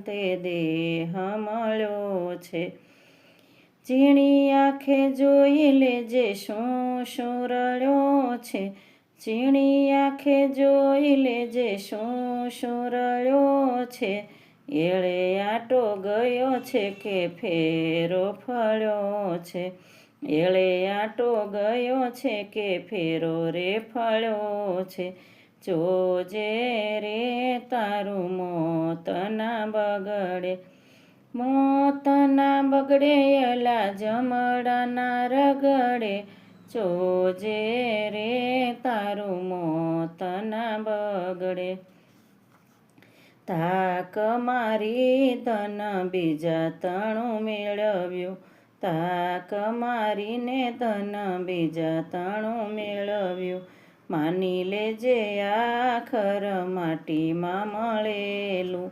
અંતે દેહ મળ્યો છે। ઝીણી આંખે જોઈ લેજે શું શું રળ્યો છે। ઝીણી આંખે જોઈ લેજે શું શું રળ્યો છે। એળે આંટો ગયો છે કે ફેરો ફળ્યો છે। એળે આંટો ગયો છે કે ફેરો રે ફળ્યો છે। જોજે રે તારું મોત ના બગડે, મોત ના બગડે અલા જમડાના રગડે। જોજે રે તારું મોત ના બગડે। તાક મારી ધન બીજા તણું મેળવ્યું, તાક મારીને ધન બીજા તણું મેળવ્યું। માની લેજે આખર માટીમાં મળેલું,